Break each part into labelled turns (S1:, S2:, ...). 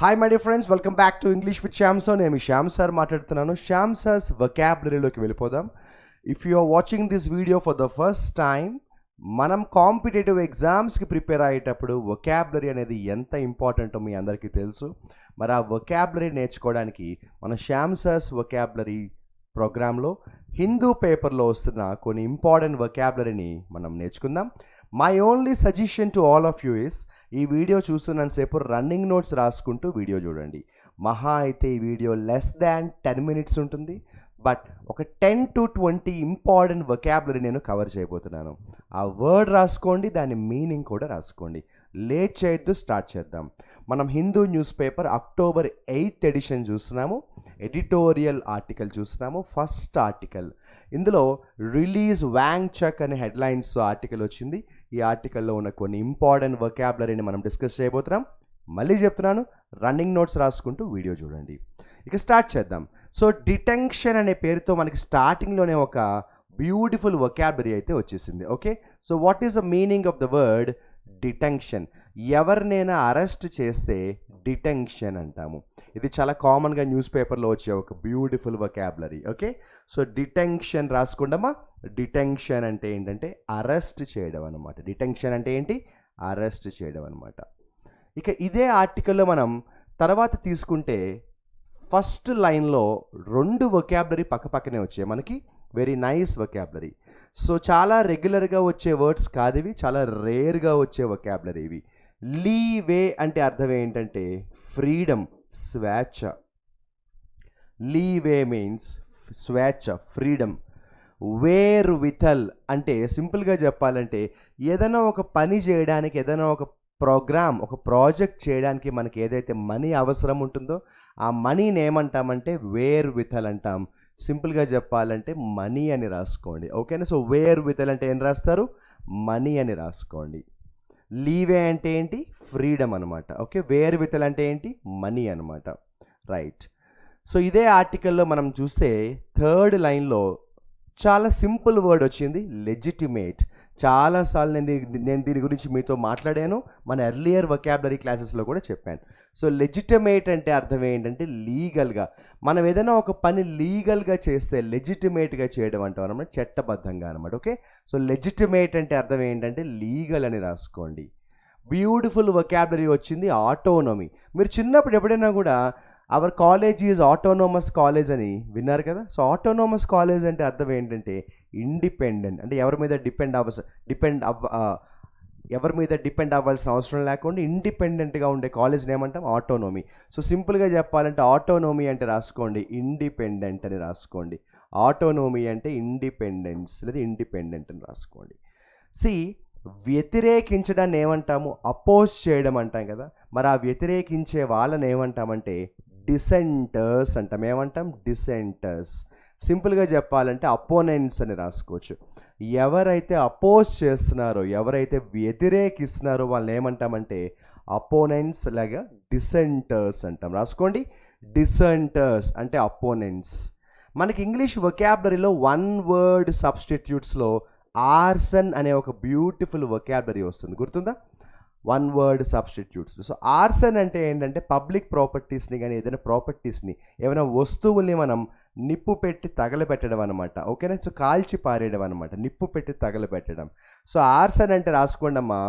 S1: Hi my dear friends, welcome back to English with Shyam sir. నేను Shyam sir మాట్లాడుతున్నాను. Shyam sir's వొకాబులరీలోకి వెళ్ళిపోదాం. If you are watching this video for the first time, మనం competitive ఎగ్జామ్స్కి prepare అయ్యేటప్పుడు vocabulary అనేది ఎంత ఇంపార్టెంటో మీ అందరికీ తెలుసు. మరి ఆ వొకాబులరీ నేర్చుకోవడానికి మన శ్యామ్ సార్స్ వొకాబులరీ ప్రోగ్రాంలో హిందూ పేపర్లో వస్తున్న కొన్ని ఇంపార్టెంట్ వొకాబులరీని మనం నేర్చుకుందాం. My only suggestion to all of you is, ఈ వీడియో చూస్తున్నంతసేపు రన్నింగ్ నోట్స్ రాసుకుంటూ వీడియో చూడండి. మహా అయితే ఈ వీడియో లెస్ దాన్ 10 minutes ఉంటుంది, బట్ ఒక 10 to 20 ఇంపార్టెంట్ వొకాబులరీ నేను కవర్ చేయబోతున్నాను. ఆ వర్డ్ రాసుకోండి, దాని మీనింగ్ కూడా రాసుకోండి. లేట్ చేయొద్దు, స్టార్ట్ చేద్దాం. మనం Hindu newspaper October 8th edition చూస్తున్నాము. ఎడిటోరియల్ ఆర్టికల్ చూస్తున్నాము. ఫస్ట్ ఆర్టికల్, ఇందులో రిలీజ్ వాంగ్ చక్ అనే హెడ్లైన్స్ ఆర్టికల్ వచ్చింది. ఈ ఆర్టికల్లో ఉన్న కొన్ని ఇంపార్టెంట్ వొకాబులరీని మనం డిస్కస్ చేయబోతున్నాం. మళ్ళీ చెప్తున్నాను, రన్నింగ్ నోట్స్ రాసుకుంటూ వీడియో చూడండి. ఇక స్టార్ట్ చేద్దాం. సో డిటెన్షన్ అనే పేరుతో మనకి స్టార్టింగ్లోనే ఒక బ్యూటిఫుల్ వొకాబులరీ అయితే వచ్చేసింది. Okay, so what is the meaning of the word detention? ఎవరినైనా అరెస్ట్ చేస్తే డిటెన్షన్ అంటాము. ఇది చాలా కామన్గా న్యూస్ పేపర్లో వచ్చే ఒక beautiful vocabulary. Okay, so detention రాసుకుంటామా. డిటెన్షన్ అంటే ఏంటంటే అరెస్ట్ చేయడం అనమాట. డిటెన్షన్ అంటే ఏంటి? అరెస్ట్ చేయడం అనమాట. ఇక ఇదే ఆర్టికల్లో మనం తర్వాత తీసుకుంటే ఫస్ట్ లైన్లో 2 వొకాబులరీ పక్కపక్కనే వచ్చాయి మనకి. Very nice vocabulary. సో చాలా రెగ్యులర్గా వచ్చే వర్డ్స్ కాదు ఇవి, చాలా రేర్గా వచ్చే వొకాబులరీ ఇవి. లీవే అంటే అర్థం ఏంటంటే ఫ్రీడమ్, స్వేచ్ఛ. లీవే మీన్స్ స్వేచ్ఛ, ఫ్రీడమ్. వేర్ విథల్ అంటే సింపుల్గా చెప్పాలంటే ఏదైనా ఒక పని చేయడానికి, ఏదైనా ఒక ప్రోగ్రామ్, ఒక ప్రాజెక్ట్ చేయడానికి మనకి ఏదైతే మనీ అవసరం ఉంటుందో ఆ మనీని ఏమంటామంటే వేర్ విథల్ అంటాం. సింపుల్గా చెప్పాలంటే మనీ అని రాసుకోండి. ఓకేనా? సో వేర్ విథల్ అంటే ఏం రాస్తారు? మనీ అని రాసుకోండి. లీవే అంటే ఏంటి? ఫ్రీడమ్ అనమాట. ఓకే, వేర్ విథల్ అంటే ఏంటి? మనీ అనమాట. రైట్. సో ఇదే ఆర్టికల్లో మనం చూస్తే థర్డ్ లైన్లో చాలా సింపుల్ వర్డ్ వచ్చింది, లెజిటిమేట్. చాలాసార్లు నేను దీని గురించి మీతో మాట్లాడాను, మన ఎర్లియర్ వొకాబులరీ క్లాసెస్లో కూడా చెప్పాను. సో లెజిటిమేట్ అంటే అర్థం ఏంటంటే లీగల్గా. మనం ఏదైనా ఒక పని లీగల్గా చేస్తే లెజిటిమేట్గా చేయడం అంటాం అనమాట, చట్టబద్ధంగా అనమాట. ఓకే, సో లెజిటిమేట్ అంటే అర్థం ఏంటంటే లీగల్ అని రాసుకోండి. బ్యూటిఫుల్ వొకాబులరీ వచ్చింది, ఆటోనమీ. మీరు చిన్నప్పుడు ఎప్పుడైనా కూడా hour college is autonomous college అని విన్నారు కదా. సో ఆటోనోమస్ కాలేజ్ అంటే అర్థం ఏంటంటే ఇండిపెండెంట్, అంటే ఎవరి మీద డిపెండ్ అవ్వాల్సిన అవసరం లేకుండా ఇండిపెండెంట్గా ఉండే కాలేజ్ని ఏమంటాం? ఆటోనమీ. సో సింపుల్గా చెప్పాలంటే ఆటోనమీ అంటే రాసుకోండి ఇండిపెండెంట్ అని రాసుకోండి. ఆటోనమీ అంటే ఇండిపెండెన్స్ లేదా ఇండిపెండెంట్ అని రాసుకోండి. వ్యతిరేకించడాన్ని ఏమంటాము? అపోజ్ చేయడం అంటాం కదా. మరి ఆ వ్యతిరేకించే వాళ్ళని ఏమంటామంటే డిసెంటర్స్ అంటాం. ఏమంటాం? డిసెంటర్స్. సింపుల్గా చెప్పాలంటే అపోనెంట్స్ అని రాసుకోవచ్చు. ఎవరైతే అపోజ్ చేస్తున్నారో, ఎవరైతే వ్యతిరేకిస్తున్నారో వాళ్ళని ఏమంటామంటే అపోనెంట్స్ లాగా డిసెంటర్స్ అంటాం. రాసుకోండి, డిసెంటర్స్ అంటే అపోనెంట్స్. మనకి ఇంగ్లీష్ వొకాబులరీలో 1 word సబ్స్టిట్యూట్స్లో ఆర్సన్ అనే ఒక బ్యూటిఫుల్ వొకాబులరీ వస్తుంది, గుర్తుందా? 1 word సబ్స్టిట్యూట్స్. సో ఆర్సన్ అంటే ఏంటంటే పబ్లిక్ ప్రాపర్టీస్ని కానీ ఏదైనా ప్రాపర్టీస్ని, ఏమైనా వస్తువుల్ని మనం నిప్పు పెట్టి తగలబెట్టడం అనమాట. ఓకేనా? సో కాల్చి పారేయడం అనమాట, నిప్పు పెట్టి తగలబెట్టడం. సో ఆర్సన్ అంటే రాసుకోండమ్మా,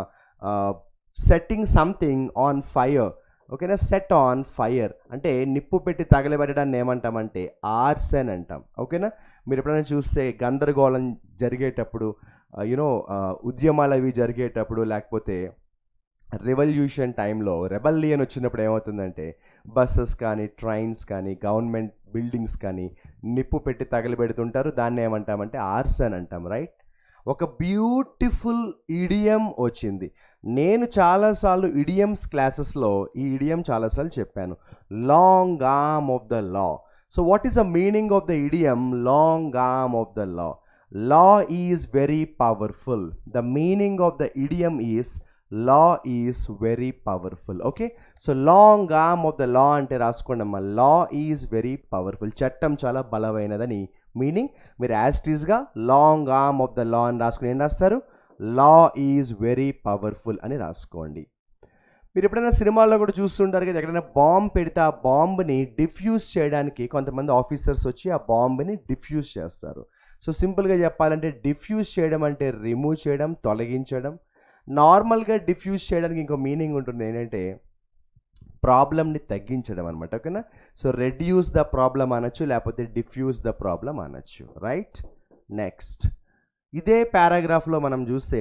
S1: సెట్టింగ్ సంథింగ్ ఆన్ ఫైర్. ఓకేనా? సెట్ ఆన్ ఫైర్ అంటే నిప్పు పెట్టి తగలబెట్టడాన్ని ఏమంటామంటే ఆర్సన్ అంటాం. ఓకేనా? మీరు ఎప్పుడైనా చూస్తే గందరగోళం జరిగేటప్పుడు, ఉద్యమాలు అవి జరిగేటప్పుడు, లేకపోతే రెవల్యూషన్ టైంలో రెబల్లియన్ వచ్చినప్పుడు ఏమవుతుందంటే బస్సెస్ కానీ, ట్రైన్స్ కానీ, గవర్నమెంట్ బిల్డింగ్స్ కానీ నిప్పు పెట్టి తగలబెడుతుంటారు. దాన్ని ఏమంటామంటే ఆర్సన్ అంటాం. రైట్? ఒక బ్యూటిఫుల్ ఇడియం వచ్చింది. నేను చాలాసార్లు ఇడియమ్స్ క్లాసెస్లో ఈ ఇడియం చాలాసార్లు చెప్పాను, long arm of the law. So what is the meaning of the idiom long arm of the law? Law is very powerful. The meaning of the idiom is law is very powerful. Okay, so long arm of the law అంటే రాసుకోండి అమ్మా, law is very powerful. చట్టం చాలా బలమైనదని meaning. మీరు as it ఈస్గా long arm of the law అని రాసుకుని ఏం రాస్తారు? లా ఈజ్ వెరీ పవర్ఫుల్ అని రాసుకోండి. మీరు ఎప్పుడైనా సినిమాల్లో కూడా చూస్తుంటారు కదా, ఎక్కడైనా బాంబు పెడితే ఆ బాంబుని డిఫ్యూజ్ చేయడానికి కొంతమంది ఆఫీసర్స్ వచ్చి ఆ బాంబుని డిఫ్యూజ్ చేస్తారు. సో సింపుల్గా చెప్పాలంటే డిఫ్యూజ్ చేయడం అంటే రిమూవ్ చేయడం, తొలగించడం. నార్మల్గా డిఫ్యూజ్ చేయడానికి ఇంకో మీనింగ్ ఉంటుంది, ఏంటంటే ప్రాబ్లమ్ని తగ్గించడం అనమాట. ఓకేనా? సో రెడ్యూస్ ద ప్రాబ్లం అనొచ్చు, లేకపోతే డిఫ్యూజ్ ద ప్రాబ్లం అనొచ్చు. రైట్? నెక్స్ట్ ఇదే పారాగ్రాఫ్లో మనం చూస్తే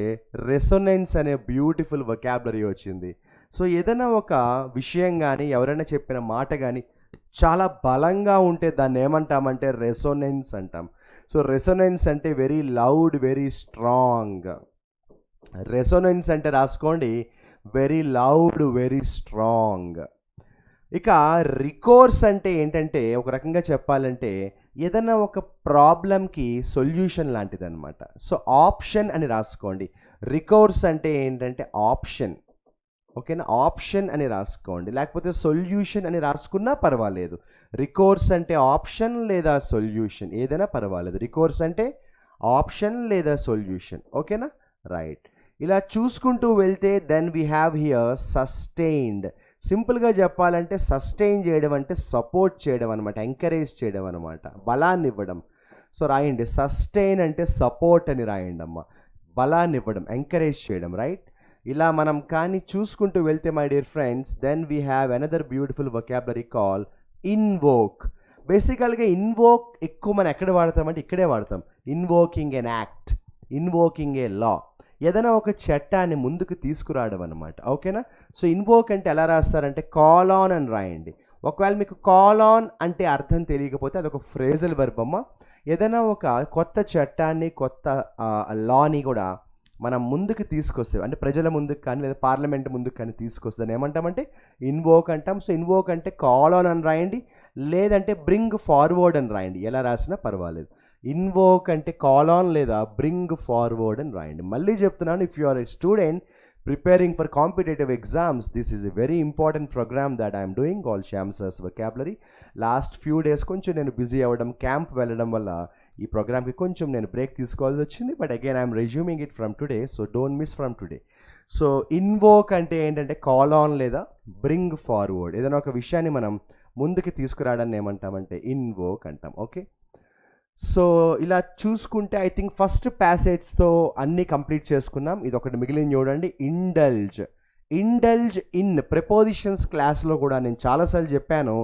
S1: రెసొనెన్స్ అనే బ్యూటిఫుల్ వొకాబులరీ వచ్చింది. సో ఏదైనా ఒక విషయం కానీ ఎవరైనా చెప్పిన మాట కానీ చాలా బలంగా ఉంటే దాన్ని ఏమంటామంటే రెసొనెన్స్ అంటాం. సో రెసొనెన్స్ అంటే very loud, very strong. Resonance అంటే రాసుకోండి, వెరీ లౌడ్, వెరీ స్ట్రాంగ్. ఇక రికోర్స్ అంటే ఏంటంటే ఒక రకంగా చెప్పాలంటే ఏదైనా ఒక ప్రాబ్లంకి సొల్యూషన్ లాంటిది అనమాట. సో ఆప్షన్ అని రాసుకోండి. రికోర్స్ అంటే ఏంటంటే ఆప్షన్. ఓకేనా? ఆప్షన్ అని రాసుకోండి, లేకపోతే సొల్యూషన్ అని రాసుకున్నా పర్వాలేదు. రికోర్స్ అంటే ఆప్షన్ లేదా సొల్యూషన్ ఏదైనా పర్వాలేదు. రికోర్స్ అంటే ఆప్షన్ లేదా సొల్యూషన్. ఓకేనా? రైట్. ఇలా చూసుకుంటూ వెళ్తే then we have here sustained. సింపుల్గా చెప్పాలంటే సస్టైన్ చేయడం అంటే సపోర్ట్ చేయడం అనమాట, ఎంకరేజ్ చేయడం అనమాట, బలాన్ని ఇవ్వడం. సో రాయండి, సస్టైన్ అంటే సపోర్ట్ అని రాయండి అమ్మ, బలాన్ని ఇవ్వడం, ఎంకరేజ్ చేయడం. రైట్? ఇలా మనం కానీ చూసుకుంటూ వెళ్తే my dear friends, then we have another beautiful vocabulary call invoke. బేసికల్గా ఇన్వోక్ ఎక్కువ మనం ఎక్కడ వాడతామంటే ఇక్కడే వాడతాం. Invoking an act, invoking a law, ఏదైనా ఒక చట్టాన్ని ముందుకు తీసుకురావడం అనమాట. ఓకేనా? సో ఇన్వోక్ అంటే ఎలా రాస్తారంటే కాల్ ఆన్ అని రాయండి. ఒకవేళ మీకు కాల్ ఆన్ అంటే అర్థం తెలియకపోతే అదొక ఫ్రేజల్ వర్బ్ అమ్మ. ఏదైనా ఒక కొత్త చట్టాన్ని, కొత్త లాని కూడా మనం ముందుకు తీసుకొస్తే, అంటే ప్రజల ముందుకు కానీ లేదా పార్లమెంట్ ముందుకు కానీ తీసుకొస్తే దాన్ని ఏమంటామంటే ఇన్వోక్ అంటాం. సో ఇన్వోక్ అంటే కాల్ ఆన్ అని రాయండి, లేదంటే బ్రింగ్ ఫార్వర్డ్ అని రాయండి, ఎలా రాసినా పర్వాలేదు. ఇన్వోక్ అంటే కాల్ ఆన్ లేదా బ్రింగ్ ఫార్వర్డ్ అని రాయండి. మళ్ళీ చెప్తున్నాను, if you are a student preparing for competitive exams, this is a very important program that I'm doing call Shyam sir's vocabulary. Last few days కొంచెం నేను బిజీ అవ్వడం, క్యాంప్ వెళ్ళడం వల్ల ఈ ప్రోగ్రామ్కి కొంచెం నేను బ్రేక్ తీసుకోవాల్సి వచ్చింది. But again I'm resuming it from today, so don't miss from today. So invoke అంటే ఏంటంటే కాల్ ఆన్ లేదా బ్రింగ్ ఫార్వర్డ్, ఏదైనా ఒక విషయాన్ని మనం ముందుకు తీసుకురావడాన్ని ఏమంటామంటే ఇన్వోక్ అంటాం. ఓకే? సో ఇలా చూసుకుంటే ఐ థింక్ ఫస్ట్ ప్యాసేజ్తో అన్నీ కంప్లీట్ చేసుకున్నాం. ఇది ఒకటి మిగిలింది చూడండి, ఇండల్జ్. ఇండల్జ్ ఇన్ ప్రెపోజిషన్స్ క్లాస్లో కూడా నేను చాలాసార్లు చెప్పాను,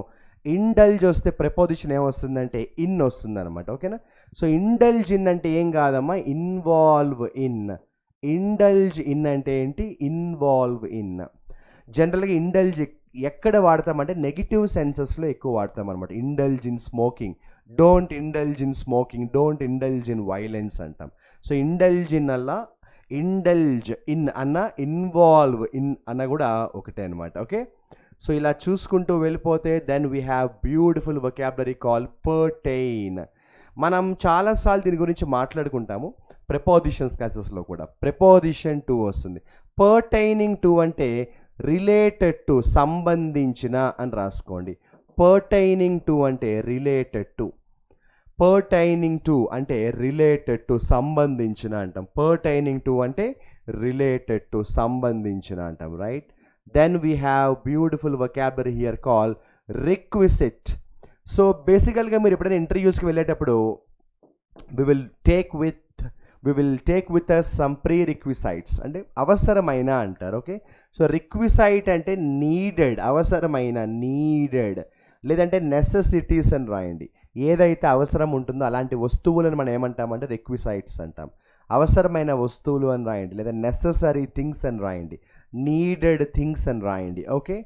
S1: ఇండల్జ్ వస్తే ప్రెపోజిషన్ ఏమొస్తుందంటే ఇన్ వస్తుంది అనమాట. ఓకేనా? సో ఇండల్జ్ ఇన్ అంటే ఏం కాదమ్మా, ఇన్వాల్వ్ ఇన్. ఇండల్జ్ ఇన్ అంటే ఏంటి, ఇన్వాల్వ్ ఇన్. జనరల్గా ఇండల్జ్ ఎక్కడ వాడతామంటే నెగిటివ్ సెన్సెస్లో ఎక్కువ వాడతాం అనమాట. Indulge in smoking, don't indulge in smoking, don't indulge in violence అంటాం. సో ఇండల్జ్ ఇన్ అలా, ఇండల్జ్ ఇన్ అన్న, ఇన్వాల్వ్ ఇన్ అన్న కూడా ఒకటే అనమాట. ఓకే? సో ఇలా చూసుకుంటూ వెళ్ళిపోతే then we have beautiful vocabulary call pertain. మనం చాలాసార్లు దీని గురించి మాట్లాడుకుంటాము ప్రెపోజిషన్స్ క్లాసెస్లో కూడా. ప్రెపోజిషన్ టు వస్తుంది. పర్టైనింగ్ టు అంటే రిలేటెడ్ టు, సంబంధించిన అని రాసుకోండి. పర్టైనింగ్ టు అంటే రిలేటెడ్ టు. పర్టైనింగ్ టు అంటే రిలేటెడ్ టు, సంబంధించిన అంటాం. పర్టైనింగ్ టు అంటే రిలేటెడ్ టు, సంబంధించిన అంటాం. Right? Then we have beautiful vocabulary here call requisite. So బేసికల్గా మీరు ఎప్పుడైనా ఇంటర్వ్యూస్కి వెళ్ళేటప్పుడు we will take with us some prerequisites, అంటే అవసరమైన అంటారు. ఓకే? సో రిక్విసైట్ అంటే నీడెడ్, అవసరమైన, నీడెడ్, లేదంటే నెసెసిటీస్ అని రాయండి. ఏదైతే అవసరం ఉంటుందో అలాంటి వస్తువులను మనం ఏమంటామంటే రిక్విసైట్స్ అంటాం. అవసరమైన వస్తువులు అని రాయండి, లేదా నెససరీ థింగ్స్ అని రాయండి, నీడెడ్ థింగ్స్ అని రాయండి. ఓకే?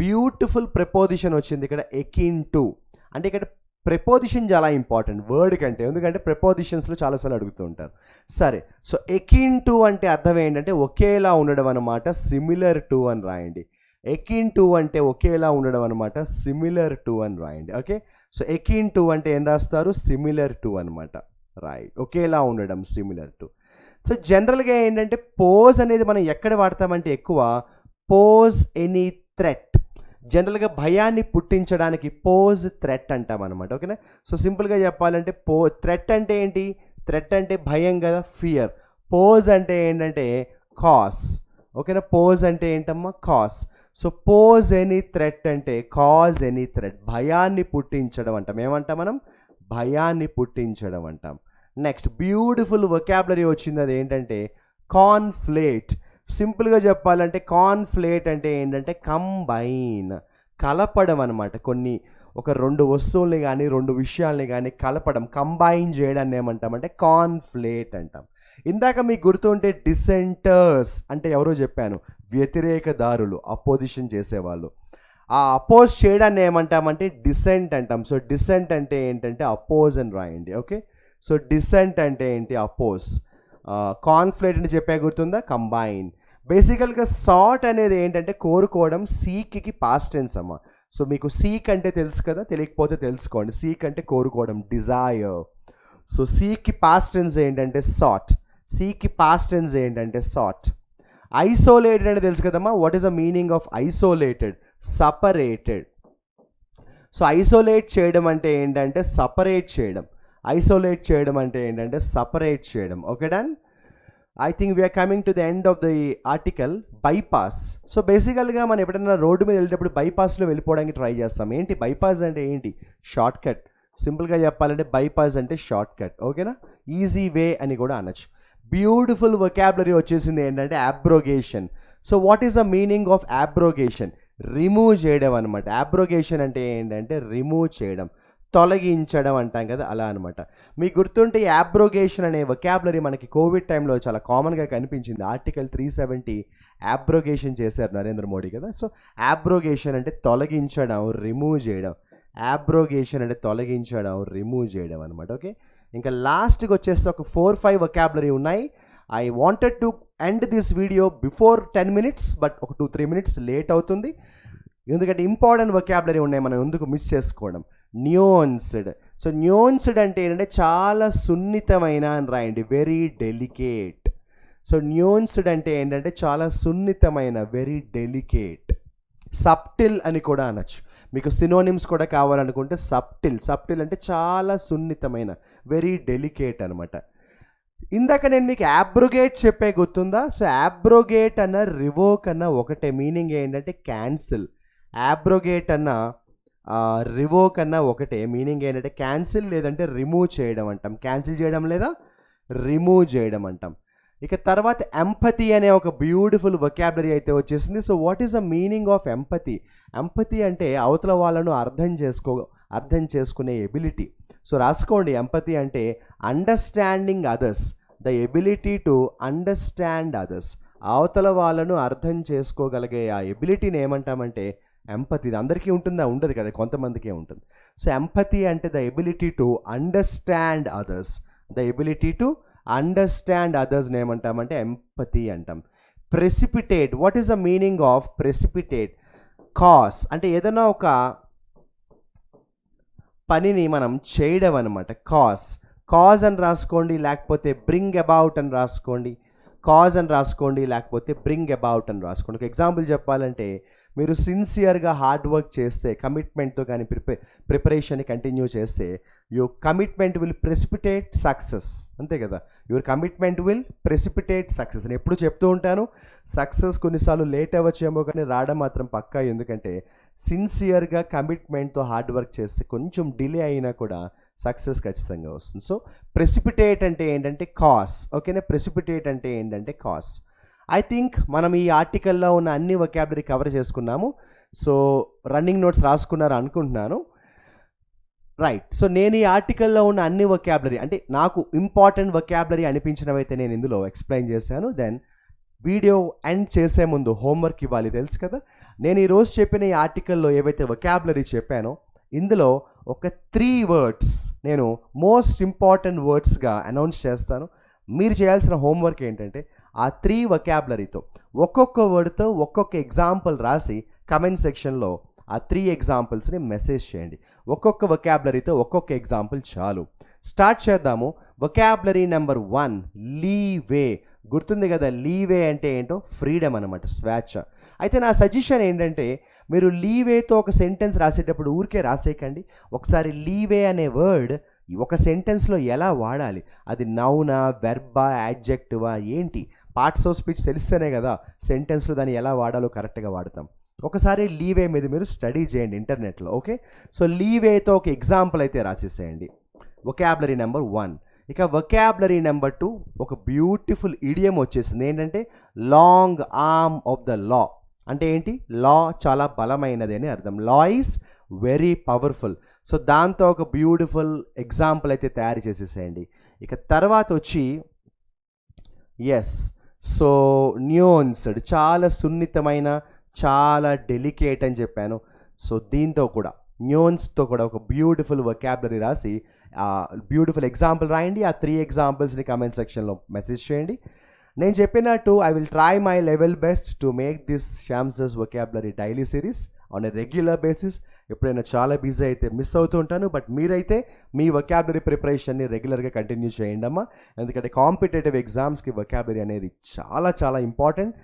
S1: బ్యూటిఫుల్ ప్రెపోజిషన్ వచ్చింది ఇక్కడ, ఎకిన్ టు. అంటే ఇక్కడ ప్రెపోజిషన్ చాలా ఇంపార్టెంట్ వర్డ్ కంటే, ఎందుకంటే ప్రెపోజిషన్స్లో చాలాసార్లు అడుగుతూ ఉంటారు. సరే, సో ఎకిన్ టు అంటే అర్థం ఏంటంటే ఒకేలా ఉండడం అనమాట, సిమిలర్ టు అని రాయండి. ఎకిన్ టు అంటే ఒకేలా ఉండడం అనమాట, సిమిలర్ టు అని రాయండి. ఓకే? సో ఎకిన్ టు అంటే ఏం రాస్తారు, సిమిలర్ టు అనమాట. రైట్? ఒకేలా ఉండడం, సిమిలర్ టు. సో జనరల్గా ఏంటంటే పోజ్ అనేది మనం ఎక్కడ వాడతామంటే ఎక్కువ పోజ్ ఎనీ థ్రెట్, జనరల్గా భయాన్ని పుట్టించడానికి పోజ్ థ్రెట్ అంటాం అనమాట. ఓకేనా? సో సింపుల్గా చెప్పాలంటే థ్రెట్ అంటే ఏంటి, థ్రెట్ అంటే భయం కదా, ఫియర్. పోజ్ అంటే ఏంటంటే కాస్. ఓకేనా? పోజ్ అంటే ఏంటమ్మా, cos. So pose any threat అంటే కాజ్ ఎనీ థ్రెట్, భయాన్ని పుట్టించడం అంటాం. ఏమంటాం మనం? భయాన్ని పుట్టించడం అంటాం. నెక్స్ట్ బ్యూటిఫుల్ వొకాబులరీ వచ్చింది, అది ఏంటంటే కాన్ఫ్లేట్. సింపుల్గా చెప్పాలంటే కాన్ఫ్లేట్ అంటే ఏంటంటే కంబైన్, కలపడం అనమాట. ఒక రెండు వస్తువుల్ని కానీ రెండు విషయాల్ని కానీ కలపడం, కంబైన్ చేయడాన్ని ఏమంటామంటే కాన్ఫ్లేట్ అంటాం. ఇందాక మీకు గుర్తుంటే డిసెంటర్స్ అంటే ఎవరో చెప్పాను, వ్యతిరేకదారులు, అపోజిషన్ చేసేవాళ్ళు. ఆ అపోజ్ చేయడాన్ని ఏమంటామంటే డిసెంట్ అంటాం. సో డిసెంట్ అంటే ఏంటంటే అపోజ్ అని రాయండి. ఓకే, సో డిసెంట్ అంటే ఏంటి? అపోజ్. కాన్ఫ్లేట్ అని చెప్పే గుర్తుందా? కంబైన్. బేసికల్గా సాట్ అనేది ఏంటంటే కోరుకోవడం, సీక్కి పాస్ట్ టెన్స్ అమ్మ. సో మీకు సీక్ అంటే తెలుసు కదా, తెలియకపోతే తెలుసుకోండి. సీక్ అంటే కోరుకోవడం, డిజైర్. సో సీక్కి పాస్ట్ టెన్స్ ఏంటంటే సాట్, సీక్కి పాస్ట్ టెన్స్ ఏంటంటే సాట్. ఐసోలేటెడ్ అంటే తెలుసు కదమ్మా. What is the meaning of isolated? Separated. So isolate చేయడం అంటే ఏంటంటే సపరేట్ చేయడం. ఐసోలేట్ చేయడం అంటే ఏంటంటే సపరేట్ చేయడం. Okay done. I think we're coming to the end of the article. Bypass. So బేసికల్గా మనం ఎప్పుడైనా రోడ్డు మీద వెళ్ళేటప్పుడు బైపాస్లో వెళ్ళిపోవడానికి ట్రై చేస్తాం. ఏంటి బైపాస్ అంటే? ఏంటి? Short cut. సింపుల్గా చెప్పాలంటే బైపాస్ అంటే షార్ట్ కట్. ఓకేనా? ఈజీ వే అని కూడా అనొచ్చు. బ్యూటిఫుల్ వొకాబులరీ వచ్చేసింది ఏంటంటే abrogation. So what is the meaning of abrogation? Remove చేయడం అనమాట. అబ్రోగేషన్ అంటే ఏంటంటే రిమూవ్ చేయడం, తొలగించడం అంటాం కదా, అలా అనమాట. మీకు గుర్తుంటే ఈ అబ్రోగేషన్ అనే వొకాబులరీ మనకి కోవిడ్ టైంలో చాలా కామన్గా కనిపించింది. ఆర్టికల్ 370 అబ్రోగేషన్ చేశారు నరేంద్ర మోడీ కదా. సో అబ్రోగేషన్ అంటే తొలగించడం, రిమూవ్ చేయడం. అబ్రోగేషన్ అంటే తొలగించడం, రిమూవ్ చేయడం అనమాట. ఓకే, ఇంకా లాస్ట్కి వచ్చేస్తే ఒక 4-5 వొకాబులరీ ఉన్నాయి. I wanted to end this video before 10 minutes, but ఒక 2-3 minutes లేట్ అవుతుంది. ఎందుకంటే ఇంపార్టెంట్ వొకాబులరీ ఉన్నాయి, మనం ఎందుకు మిస్ చేసుకోవడం. న్యూన్స్డ్. సో న్యూన్స్డ్ అంటే ఏంటంటే చాలా సున్నితమైన అని రాయండి, వెరీ డెలికేట్. సో న్యూన్స్డ్ అంటే ఏంటంటే చాలా సున్నితమైన, వెరీ డెలికేట్. సబ్టిల్ అని కూడా అనొచ్చు. మీకు సినోనిమ్స్ కూడా కావాలనుకుంటే సబ్టిల్. సబ్టిల్ అంటే చాలా సున్నితమైన, వెరీ డెలికేట్ అనమాట. ఇందాక నేను మీకు అబ్రోగేట్ చెప్పే గుర్తుందా? సో అబ్రోగేట్ అన్న రివోక్ అన్న ఒకటే, మీనింగ్ ఏంటంటే క్యాన్సిల్. అబ్రోగేట్ అన్న రివోక్ అన్న ఒకటే, మీనింగ్ ఏంటంటే క్యాన్సిల్ లేదంటే రిమూవ్ చేయడం అంటాం. క్యాన్సిల్ చేయడం లేదా రిమూవ్ చేయడం అంటాం. ఇక తర్వాత ఎంపతి అనే ఒక బ్యూటిఫుల్ వొకాబులరీ అయితే వచ్చేసింది. So what is the meaning of empathy? Empathy అంటే అవతల వాళ్ళను అర్థం చేసుకునే ఎబిలిటీ. సో రాసుకోండి, ఎంపతి అంటే understanding others, the ability to understand others. అవతల వాళ్ళను అర్థం చేసుకోగలిగే ఆ ఎబిలిటీని ఏమంటామంటే ఎంపతి. ఇది అందరికీ ఉంటుందా? ఉండదు కదా, కొంతమందికే ఉంటుంది. సో ఎంపతి అంటే the ability to understand others, the ability to understand అదర్స్ని ఏమంటామంటే ఎంపతి అంటాం. Precipitate. What is the meaning of precipitate? Cause అంటే ఏదైనా ఒక పనిని మనం చేయడం అనమాట. కాజ్ అని రాసుకోండి, లేకపోతే బ్రింగ్ అబౌట్ అని రాసుకోండి. కాజ్ అని రాసుకోండి, లేకపోతే బ్రింగ్ అబౌట్ అని రాసుకోండి. ఒక ఎగ్జాంపుల్ చెప్పాలంటే, మీరు సిన్సియర్గా హార్డ్ వర్క్ చేస్తే, కమిట్మెంట్తో కానీ ప్రిపరేషన్ కంటిన్యూ చేస్తే, your commitment will precipitate success. అంతే కదా, your commitment will precipitate success. నేను ఎప్పుడు చెప్తూ ఉంటాను, సక్సెస్ కొన్నిసార్లు లేట్ అవ్వచ్చేమో కానీ రావడం మాత్రం పక్కా. ఎందుకంటే సిన్సియర్గా కమిట్మెంట్తో హార్డ్ వర్క్ చేస్తే కొంచెం డిలే అయినా కూడా సక్సెస్ ఖచ్చితంగా వస్తుంది. సో ప్రెసిపిటేట్ అంటే ఏంటంటే కాస్. ఓకేనా, ప్రెసిపిటేట్ అంటే ఏంటంటే కాస్. ఐ థింక్ మనం ఈ ఆర్టికల్లో ఉన్న అన్ని వొకాబులరీ కవర్ చేసుకున్నాము. సో రన్నింగ్ నోట్స్ రాసుకున్నారు అనుకుంటున్నాను. రైట్. సో నేను ఈ ఆర్టికల్లో ఉన్న అన్ని వొకాబులరీ అంటే నాకు ఇంపార్టెంట్ వొకాబులరీ అనిపించినవైతే నేను ఇందులో ఎక్స్ప్లెయిన్ చేశాను. దెన్ వీడియో ఎండ్ చేసే ముందు హోంవర్క్ ఇవ్వాలి, తెలుసు కదా. నేను ఈరోజు చెప్పిన ఈ ఆర్టికల్లో ఏవైతే వొకాబులరీ చెప్పానో ఇందులో ఒక 3 words నేను మోస్ట్ ఇంపార్టెంట్ వర్డ్స్గా అనౌన్స్ చేస్తాను. మీరు చేయాల్సిన హోంవర్క్ ఏంటంటే ఆ 3 వొకాబులరీతో ఒక్కొక్క వర్డ్తో ఒక్కొక్క ఎగ్జాంపుల్ రాసి కమెంట్ సెక్షన్లో ఆ 3 ఎగ్జాంపుల్స్ని మెసేజ్ చేయండి. ఒక్కొక్క వొకాబులరీతో ఒక్కొక్క ఎగ్జాంపుల్ చాలు. స్టార్ట్ చేద్దాము. Vocabulary number 1, leeway. గుర్తుంది కదా, లీవే అంటే ఏంటో ఫ్రీడమ్ అనమాట, స్వేచ్ఛ. అయితే నా సజెషన్ ఏంటంటే మీరు లీవేతో ఒక సెంటెన్స్ రాసేటప్పుడు ఊరికే రాసేయకండి. ఒకసారి లీవే అనే వర్డ్ ఒక సెంటెన్స్లో ఎలా వాడాలి, అది నౌనా, వెర్బా, యాడ్జెక్టివా ఏంటి, పార్ట్స్ ఆఫ్ స్పీచ్ తెలిస్తేనే కదా సెంటెన్స్లో దాన్ని ఎలా వాడాలో కరెక్ట్గా వాడతాం. ఒకసారి లీవే మీద మీరు స్టడీ చేయండి ఇంటర్నెట్లో. ఓకే, సో లీవేతో ఒక ఎగ్జాంపుల్ అయితే రాసేసేయండి. Vocabulary number 1. ఇక వొకాబులరీ నెంబర్ 2 ఒక బ్యూటిఫుల్ ఇడియం వచ్చేసింది. ఏంటంటే long arm of the law. అంటే ఏంటి? లా చాలా బలమైనది అని అర్థం. Law is very powerful. So దాంతో ఒక బ్యూటిఫుల్ ఎగ్జాంపుల్ అయితే తయారు చేసేసేయండి. ఇక తర్వాత వచ్చి ఎస్, సో న్యూన్స్డ్, చాలా సున్నితమైన, చాలా డెలికేట్ అని చెప్పాను. సో దీంతో కూడా న్యూన్స్తో కూడా ఒక బ్యూటిఫుల్ వొకాబులరీ రాసి బ్యూటిఫుల్ ఎగ్జాంపుల్ రాయండి. ఆ 3 ఎగ్జాంపుల్స్ని కామెంట్ సెక్షన్లో మెసేజ్ చేయండి. నేను చెప్పినట్టు I will try my level best to make this శ్యామ్సర్స్ vocabulary daily series on a regular basis. ఎప్పుడైనా చాలా బిజీ అయితే మిస్ అవుతూ ఉంటాను, బట్ మీరైతే మీ వొకాబులరీ ప్రిపరేషన్ని రెగ్యులర్గా కంటిన్యూ చేయండి అమ్మా. ఎందుకంటే కాంపిటేటివ్ ఎగ్జామ్స్కి వొకాబులరీ అనేది చాలా చాలా ఇంపార్టెంట్,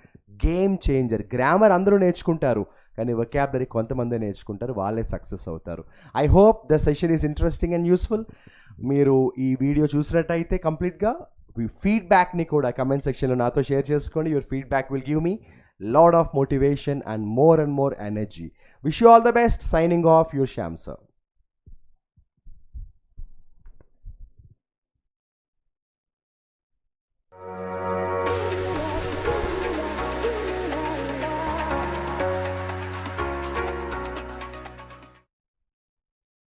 S1: గేమ్ చేంజర్. గ్రామర్ అందరూ నేర్చుకుంటారు, కానీ వొకాబులరీ కొంతమంది నేర్చుకుంటారు, వాళ్ళే సక్సెస్ అవుతారు. I hope the session is interesting and useful. మీరు ఈ వీడియో చూసినట్టయితే కంప్లీట్గా మీ ఫీడ్బ్యాక్ని కూడా కమెంట్ సెక్షన్లో నాతో షేర్ చేసుకోండి. Your feedback will give me lot of motivation and more energy. Wish you all the best. Signing off, your Shyam sir.